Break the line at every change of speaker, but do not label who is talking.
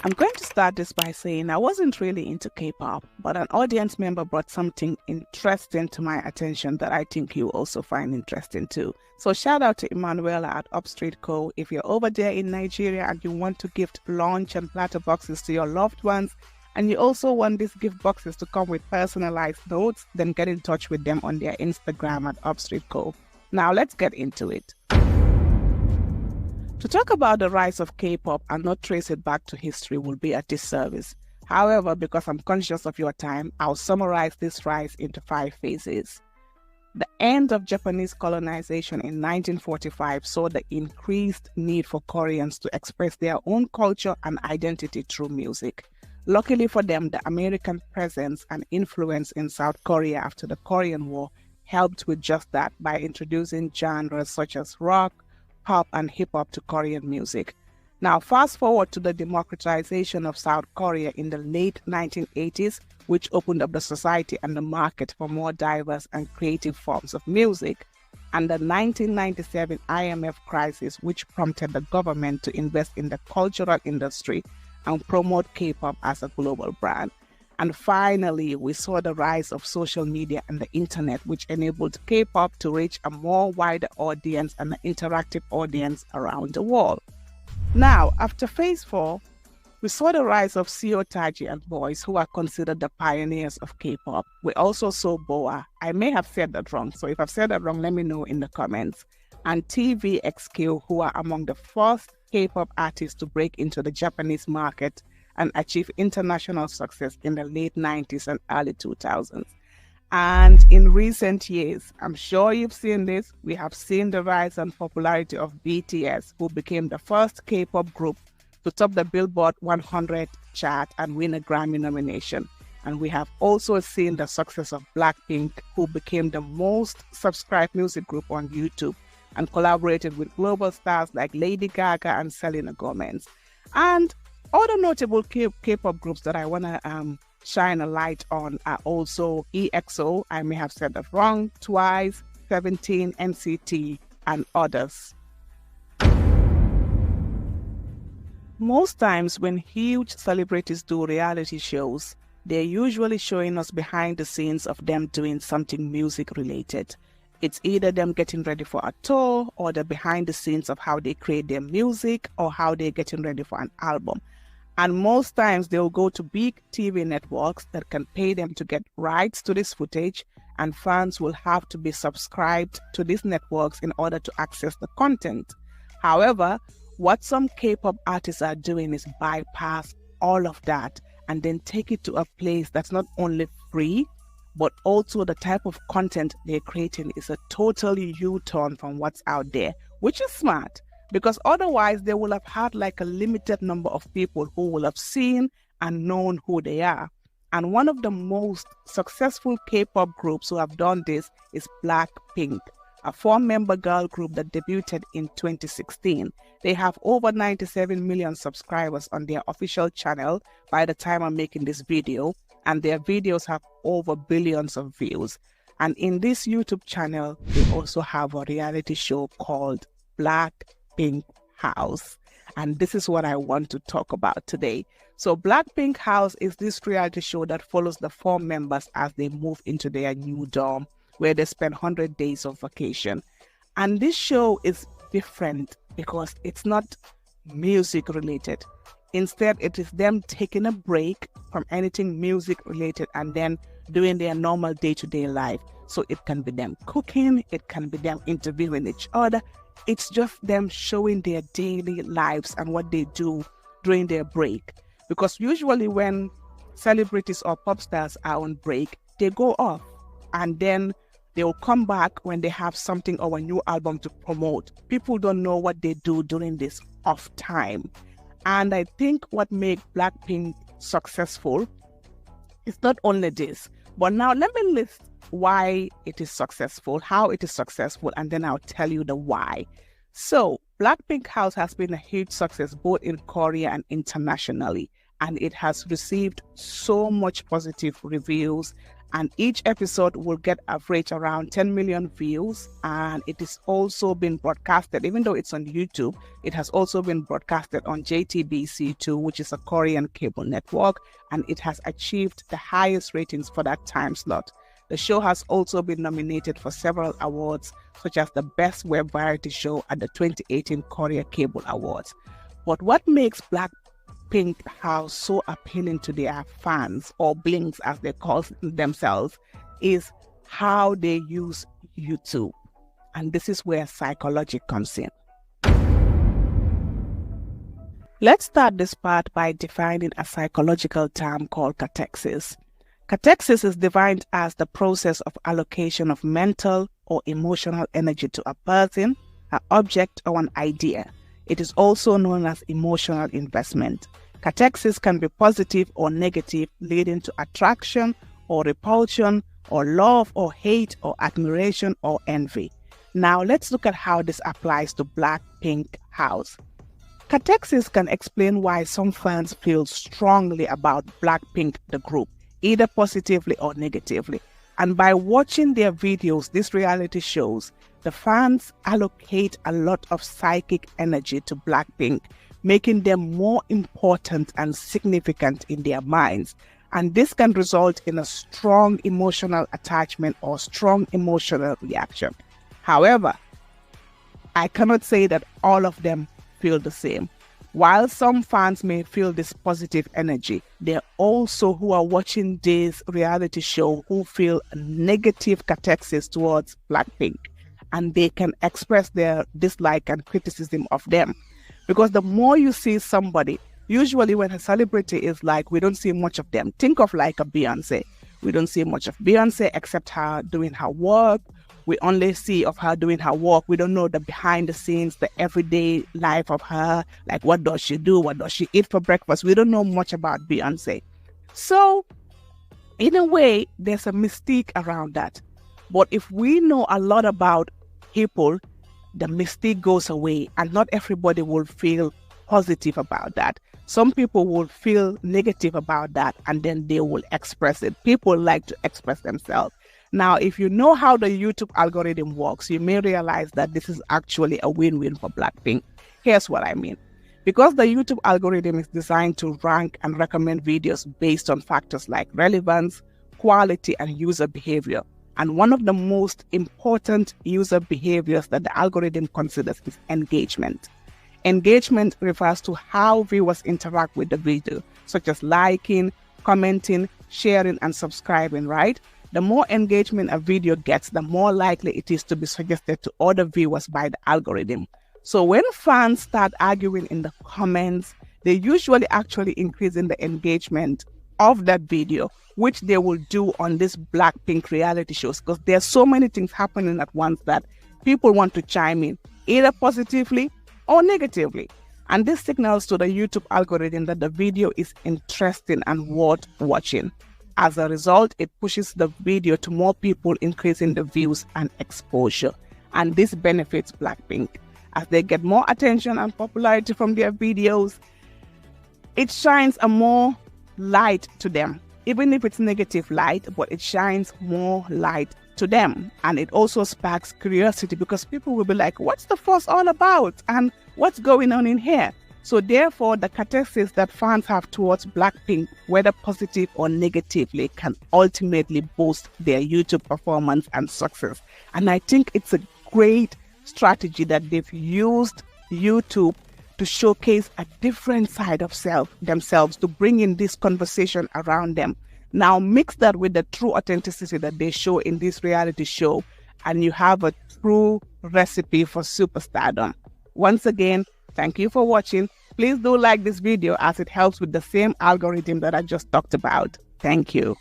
I'm going to start this by saying I wasn't really into K-pop, but an audience member brought something interesting to my attention that I think you also find interesting too. So shout out to Emanuela at Upstreet Co. If you're over there in Nigeria and you want to gift lunch and platter boxes to your loved ones, and you also want these gift boxes to come with personalized notes, then get in touch with them on their Instagram at Upstreet Co. Now let's get into it. To talk about the rise of K-pop and not trace it back to history will be a disservice. However, because I'm conscious of your time, I'll summarize this rise into 5 phases. The end of Japanese colonization in 1945 saw the increased need for Koreans to express their own culture and identity through music. Luckily for them, the American presence and influence in South Korea after the Korean War helped with just that by introducing genres such as rock, pop, and hip-hop to Korean music. Now, fast forward to the democratization of South Korea in the late 1980s, which opened up the society and the market for more diverse and creative forms of music, and the 1997 IMF crisis, which prompted the government to invest in the cultural industry and promote K-pop as a global brand. And finally, we saw the rise of social media and the internet, which enabled K-pop to reach a more wider audience and an interactive audience around the world. Now, after phase 4, we saw the rise of Seo Taiji and boys who are considered the pioneers of K-pop. We also saw Boa. I may have said that wrong, so if I've said that wrong, let me know in the comments. And TVXQ, who are among the first K-pop artists to break into the Japanese market and achieve international success in the late 90s and early 2000s. And in recent years, I'm sure you've seen this, we have seen the rise and popularity of BTS, who became the first K-pop group to top the Billboard 100 chart and win a Grammy nomination. And we have also seen the success of Blackpink, who became the most subscribed music group on YouTube and collaborated with global stars like Lady Gaga and Selena Gomez. And other notable K-pop groups that I want to shine a light on are also EXO, I may have said that wrong, Twice, 17, NCT, and others. Most times when huge celebrities do reality shows, they're usually showing us behind the scenes of them doing something music related. It's either them getting ready for a tour or the behind the scenes of how they create their music or how they're getting ready for an album. And most times they'll go to big TV networks that can pay them to get rights to this footage, and fans will have to be subscribed to these networks in order to access the content. However, what some K-pop artists are doing is bypass all of that and then take it to a place that's not only free, but also the type of content they're creating is a totally U-turn from what's out there, which is smart. Because otherwise they will have had like a limited number of people who will have seen and known who they are. And one of the most successful K-pop groups who have done this is Blackpink, a 4-member girl group that debuted in 2016. They have over 97 million subscribers on their official channel by the time I'm making this video, and their videos have over billions of views. And in this YouTube channel, they also have a reality show called Blackpink House. And this is what I want to talk about today. So Blackpink House is this reality show that follows the 4 members as they move into their new dorm, where they spend 100 days of vacation. And this show is different because it's not music related. Instead, it is them taking a break from anything music related and then doing their normal day-to-day life. So it can be them cooking, it can be them interviewing each other. It's just them showing their daily lives and what they do during their break. Because usually when celebrities or pop stars are on break, they go off and then they will come back when they have something or a new album to promote. People don't know what they do during this off time. And I think what makes Blackpink successful is not only this, but now let me list why it is successful, how it is successful, and then I'll tell you the why. So Blackpink House has been a huge success both in Korea and internationally, and it has received so much positive reviews and each episode will get average around 10 million views, and it is also been broadcasted. Even though it's on YouTube, it has also been broadcasted on JTBC2, which is a Korean cable network, and it has achieved the highest ratings for that time slot. The show has also been nominated for several awards, such as the Best Web Variety Show at the 2018 Korea Cable Awards. But what makes Blackpink House so appealing to their fans, or blinks as they call themselves, is how they use YouTube. And this is where psychology comes in. Let's start this part by defining a psychological term called cathexis. Cathexis is defined as the process of allocation of mental or emotional energy to a person, an object, or an idea. It is also known as emotional investment. Cathexis can be positive or negative, leading to attraction or repulsion, or love or hate, or admiration or envy. Now let's look at how this applies to Blackpink House. Cathexis can explain why some fans feel strongly about Blackpink, the group, either positively or negatively. And by watching their videos, these reality shows, the fans allocate a lot of psychic energy to Blackpink, making them more important and significant in their minds. And this can result in a strong emotional attachment or strong emotional reaction. However, I cannot say that all of them feel the same. While some fans may feel this positive energy, there are also who are watching this reality show who feel a negative cathexis towards Blackpink, and they can express their dislike and criticism of them. Because the more you see somebody, usually when a celebrity is like, we don't see much of them. Think of like a Beyonce. We don't see much of Beyonce except her doing her work. We only see of her doing her work. We don't know the behind the scenes, the everyday life of her. Like, what does she do? What does she eat for breakfast? We don't know much about Beyonce. So, in a way, there's a mystique around that. But if we know a lot about people, the mystique goes away, and not everybody will feel positive about that. Some people will feel negative about that, and then they will express it. People like to express themselves. Now, if you know how the YouTube algorithm works, you may realize that this is actually a win-win for Blackpink. Here's what I mean. Because the YouTube algorithm is designed to rank and recommend videos based on factors like relevance, quality, and user behavior. And one of the most important user behaviors that the algorithm considers is engagement. Engagement refers to how viewers interact with the video, such as liking, commenting, sharing, and subscribing, right? The more engagement a video gets, the more likely it is to be suggested to other viewers by the algorithm. So when fans start arguing in the comments, they usually actually increase in the engagement of that video, which they will do on this Blackpink reality shows, because there's so many things happening at once that people want to chime in, either positively or negatively. And this signals to the YouTube algorithm that the video is interesting and worth watching. As a result, it pushes the video to more people, increasing the views and exposure. And this benefits Blackpink. As they get more attention and popularity from their videos, it shines a more light to them. Even if it's negative light, but it shines more light to them. And it also sparks curiosity, because people will be like, what's the fuss all about? And what's going on in here? So therefore, the cathexis that fans have towards Blackpink, whether positive or negatively, can ultimately boost their YouTube performance and success. And I think it's a great strategy that they've used YouTube to showcase a different side of themselves, to bring in this conversation around them. Now mix that with the true authenticity that they show in this reality show, and you have a true recipe for superstardom. Once again, thank you for watching. Please do like this video, as it helps with the same algorithm that I just talked about. Thank you.